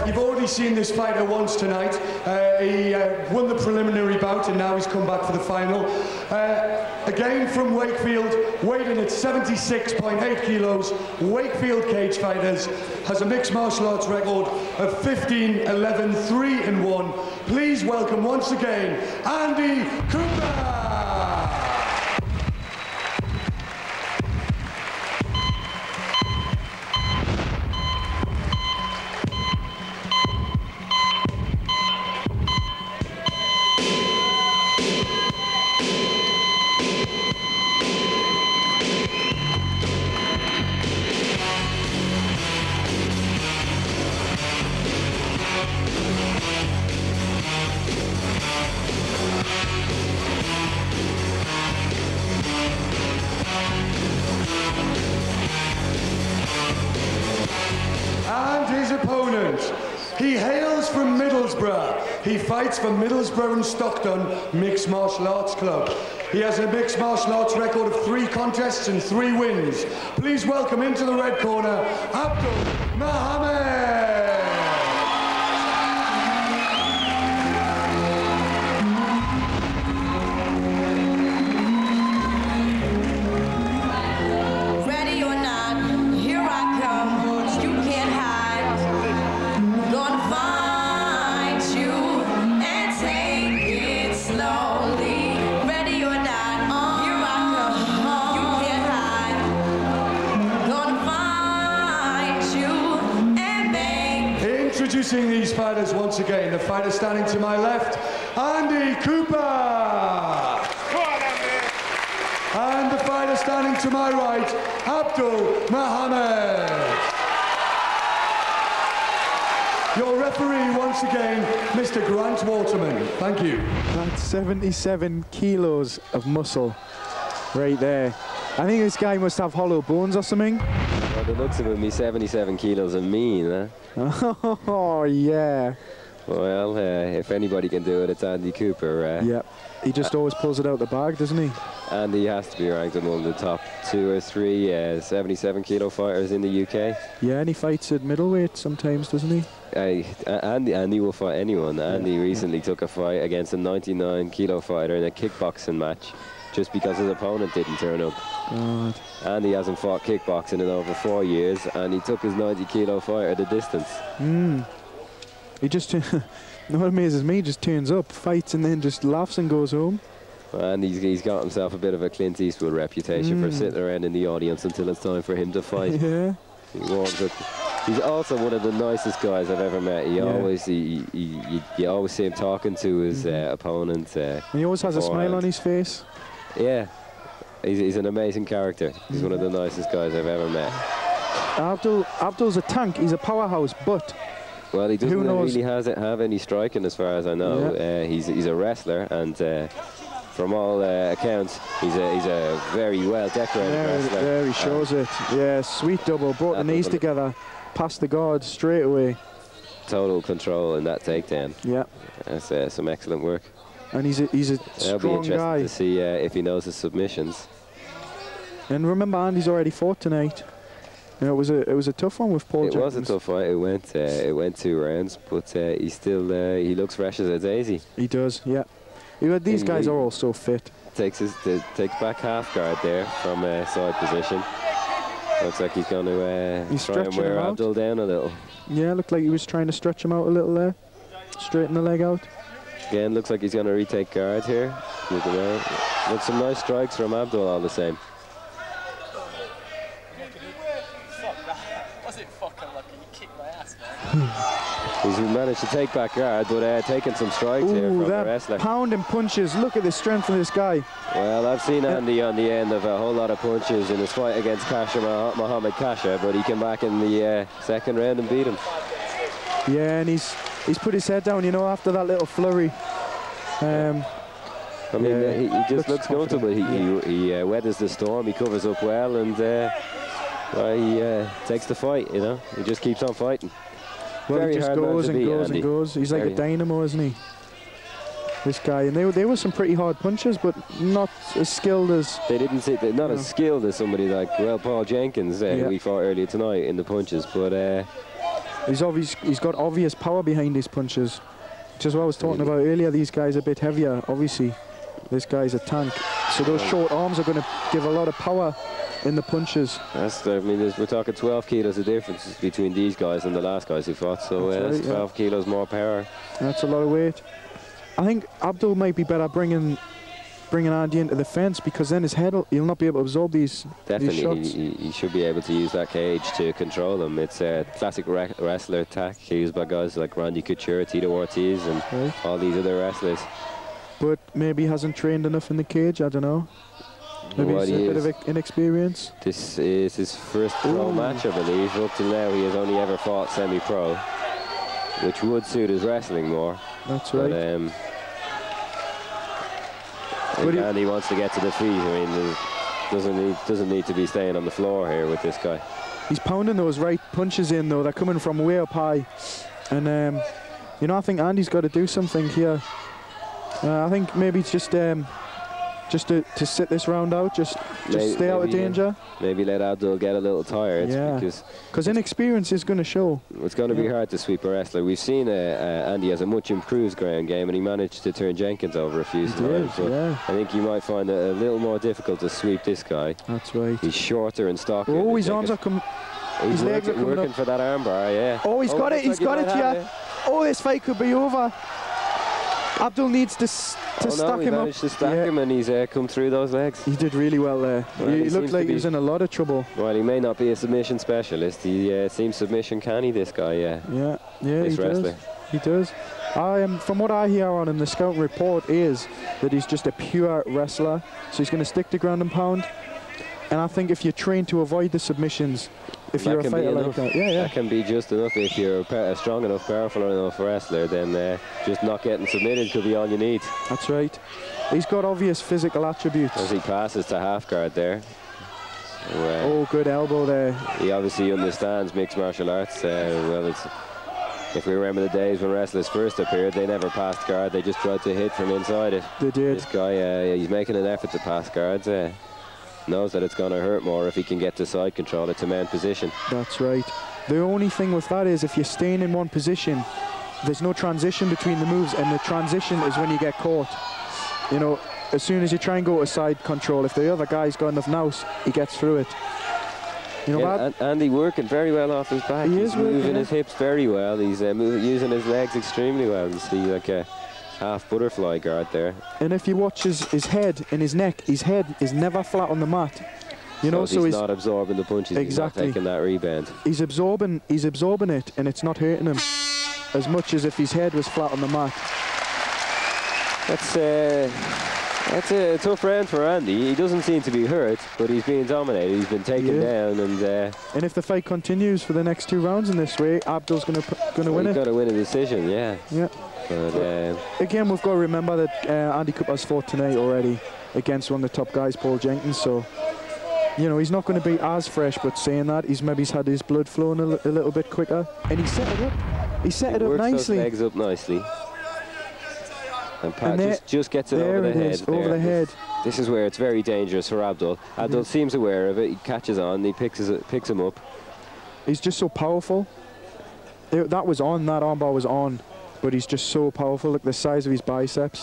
You've already seen this fighter once tonight. He won the preliminary bout and now he's come back for the final. Again from Wakefield, weighed in at 76.8 kilos. Wakefield Cage Fighters has a mixed martial arts record of 15-11-3-1. Please welcome once again, Andy Cooper! He hails from Middlesbrough. He fights for Middlesbrough and Stockton Mixed Martial Arts Club. He has a mixed martial arts record of 3 contests and 3 wins. Please welcome into the red corner, Abdul Mohammed. Introducing these fighters once again, the fighter standing to my left, Andy Cooper. And the fighter standing to my right, Abdul Mohammed. Your referee once again, Mr. Grant Waterman. Thank you. That's 77 kilos of muscle right there. I think this guy must have hollow bones or something. By the looks of him, he's 77 kilos of mean, huh? Oh, yeah. Well, if anybody can do it, it's Andy Cooper. Yeah, he just always pulls it out the bag, doesn't he? And he has to be ranked among the top 2 or 3 77 kilo fighters in the UK. Yeah, and he fights at middleweight sometimes, doesn't he? Andy will fight anyone. Andy recently took a fight against a 99 kilo fighter in a kickboxing match, just because his opponent didn't turn up. God. And he hasn't fought kickboxing in over 4 years, and he took his 90 kilo fighter the distance. He just, what amazes me, just turns up, fights, and then just laughs and goes home. And he's got himself a bit of a Clint Eastwood reputation for sitting around in the audience until it's time for him to fight. Yeah. He warms up. He's also one of the nicest guys I've ever met. You always see him talking to his opponent. He always has a smile on his face. Yeah, he's an amazing character. He's one of the nicest guys I've ever met. Abdul's a tank. He's a powerhouse, but well, he doesn't really have any striking, as far as I know. Yeah. He's a wrestler, and from all accounts, he's a very well decorated wrestler. There he shows it. Yeah, sweet double. Brought the knees together, past the guard straight away. Total control in that takedown. Yeah, that's some excellent work. And he's a strong guy. To see if he knows his submissions. And remember, Andy's already fought tonight. You know, it was a tough one with Paul Jenkins. It was a tough fight. It went 2 rounds, but he looks fresh as a daisy. He does, yeah. These guys are all so fit. Takes back half guard there from side position. Looks like he's going to try and wear Abdul down a little. Yeah, looked like he was trying to stretch him out a little there. Straighten the leg out. Again, looks like he's going to retake guard here. With some nice strikes from Abdul all the same. He's managed to take back guard, but taking some strikes here from the wrestler. Pounding punches. Look at the strength of this guy. Well, I've seen Andy on the end of a whole lot of punches in his fight against Mohammed Kasha, but he came back in the 2nd round and beat him. Yeah, and he's put his head down, you know, after that little flurry. I mean, he just looks comfortable. He weathers the storm. He covers up well, and he takes the fight. You know, he just keeps on fighting. Well, he just goes and goes and goes. He's like a dynamo, isn't he? This guy, and they were some pretty hard punches, but not as skilled as. They didn't say they're not as skilled as somebody like Paul Jenkins, who we fought earlier tonight in the punches, but. He's got obvious power behind his punches, which is what I was talking about earlier. These guys are a bit heavier, obviously. This guy's a tank, so those short arms are going to give a lot of power in the punches. I mean, we're talking 12 kilos of difference between these guys and the last guys who fought, so that's 12 kilos more power. That's a lot of weight. I think Abdul might be better bringing Andy into the fence, because then his head, he'll not be able to absorb these shots. Definitely, he should be able to use that cage to control them. It's a classic wrestler attack used by guys like Randy Couture, Tito Ortiz, and all these other wrestlers. But maybe he hasn't trained enough in the cage, I don't know. Maybe it's a bit of inexperience. This is his first pro match, I believe. Up till now, he has only ever fought semi-pro, which would suit his wrestling more. That's right. But Andy wants to get to the feet. I mean, doesn't need to be staying on the floor here with this guy. He's pounding those right punches in, though. They're coming from way up high. And, you know, I think Andy's got to do something here. I think maybe it's just to sit this round out, just stay out of danger. Maybe let Abdul get a little tired. Yeah, because inexperience is going to show. It's going to be hard to sweep a wrestler. We've seen Andy has a much improved ground game, and he managed to turn Jenkins over a few times. I think you might find it a little more difficult to sweep this guy. That's right. He's shorter and stockier. Oh, his arms are coming. His legs are working for that armbar, yeah. Oh, he's got it. He's got it, yeah. Oh, this fight could be over. Abdul needs to stack him up. He managed to stack him, and he's come through those legs. He did really well there. He looked like he was in a lot of trouble. Well, he may not be a submission specialist. He seems submission canny, this guy, Yeah, this wrestler. He does. From what I hear on him, the scouting report is that he's just a pure wrestler. So he's going to stick to ground and pound. And I think if you're trained to avoid the submissions, if you're a fighter like that, that can be just enough. If you're a strong enough, powerful enough wrestler, then just not getting submitted could be all you need. That's right. He's got obvious physical attributes. As he passes to half guard there. Oh, good elbow there. He obviously understands mixed martial arts. If we remember the days when wrestlers first appeared, they never passed guard. They just tried to hit from inside it. They did. This guy, he's making an effort to pass guards. Knows that it's going to hurt more if he can get to side control. It's a man position. That's right. The only thing with that is if you're staying in one position, there's no transition between the moves, and the transition is when you get caught. You know, as soon as you try and go to side control, if the other guy's got enough nous, he gets through it. You know, Andy working very well off his back. He's moving his hips very well. He's using his legs extremely well. You see, like a half butterfly guard there. And if you watch his head and his neck, his head is never flat on the mat. You know, so he's not absorbing the punches. Exactly. He's not taking that rebound. He's absorbing it, and it's not hurting him as much as if his head was flat on the mat. That's a tough round for Andy. He doesn't seem to be hurt, but he's being dominated. He's been taken down, and if the fight continues for the next 2 rounds in this way, Abdul's going to win it. He's got to win a decision, yeah. But again, we've got to remember that Andy Cooper's fought tonight already against one of the top guys, Paul Jenkins. So, you know, he's not going to be as fresh. But saying that, he's had his blood flowing a little bit quicker, and he set it up. He set it up nicely. Works those legs up nicely. And Pat just gets it over the head. Over the head. This is where it's very dangerous for Abdul. Abdul seems aware of it. He catches on. He picks him up. He's just so powerful. That was on. That armbar was on. But he's just so powerful. Look, the size of his biceps.